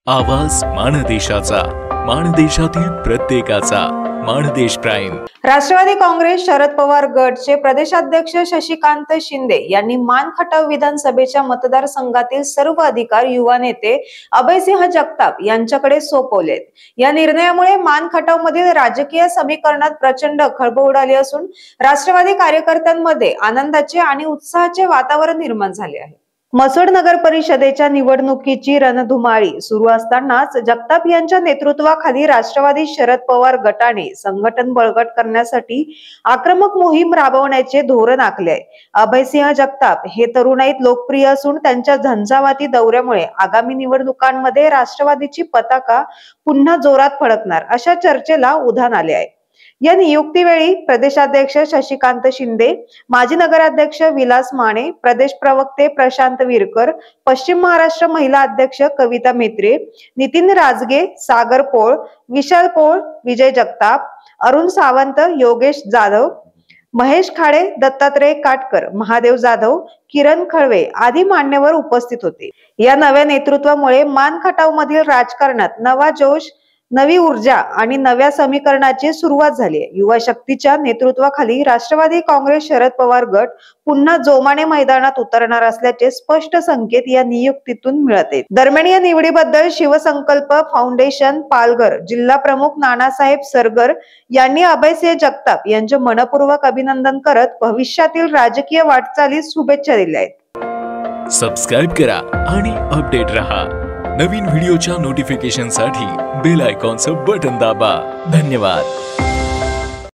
आवाज माणदेशाचा, माणदेशातील प्रत्येकाचा. माणदेश प्राईम. राष्ट्रवादी काँग्रेस शरद पवार गटचे प्रदेशाध्यक्ष शशिकांत शिंदे यांनी मान खटाव विधानसभेच्या मतदारसंघातील सर्व अधिकार युवा नेते अभयसिंह जगताप यांच्याकडे सोपवलेत. या निर्णयामुळे मान खटाव मधील राजकीय समीकरणात प्रचंड खळबळ उडाली असून राष्ट्रवादी कार्यकर्त्यांमध्ये आनंदाचे आणि उत्साहाचे वातावरण निर्माण झाले आहे. मसोड नगर परिषदेच्या निवडणुकीची रणधुमाळी सुरू असतानाच जगताप यांच्या नेतृत्वाखाली राष्ट्रवादी शरद पवार गटाने संघटन बळकट करण्यासाठी आक्रमक मोहीम राबवण्याचे धोरण आखले आहे. अभयसिंह जगताप हे तरुणाईत लोकप्रिय असून त्यांच्या झंझावाती दौऱ्यामुळे आगामी निवडणुकांमध्ये राष्ट्रवादीची पताका पुन्हा जोरात फडकणार अशा चर्चेला उधाण आले आहे. या नियुक्तीवेळी प्रदेशाध्यक्ष शशिकांत शिंदे, माजी नगराध्यक्ष विलास माने, प्रदेश प्रवक्ते प्रशांत विरकर, पश्चिम महाराष्ट्र महिला अध्यक्ष कविता मेत्रे, नितीन राजगे, सागर पोळ, विशाल पोळ, विजय जगताप, अरुण सावंत, योगेश जाधव, महेश खाडे, दत्तात्रय काटकर, महादेव जाधव, किरण खळवे आदी मान्यवर उपस्थित होते. या नव्या नेतृत्वामुळे मान खटाव मधील राजकारणात नवा जोश, नवी ऊर्जा आणि नव्या समीकरणाची सुरुवात झाली आहे. युवा शक्तीच्या नेतृत्वाखाली राष्ट्रवादी काँग्रेस शरद पवार गट पुन्हा जोमाने मैदानात उतरणार असल्याचे स्पष्ट संकेत या नियुक्तीतून मिळत आहेत. दरम्यान या निवडीबद्दल शिवसंकल्प फाउंडेशन पालघर जिल्हा प्रमुख नानासाहेब सरगर यांनी अभयसिंह जगताप यांचे मनपूर्वक अभिनंदन करत भविष्यातील राजकीय वाटचालीस शुभेच्छा दिल्या आहेत. सबस्क्राईब करा आणि अपडेट रहा. नवीन व्हिडिओच्या नोटिफिकेशनसाठी बेल आयकॉनचं बटन दाबा. धन्यवाद.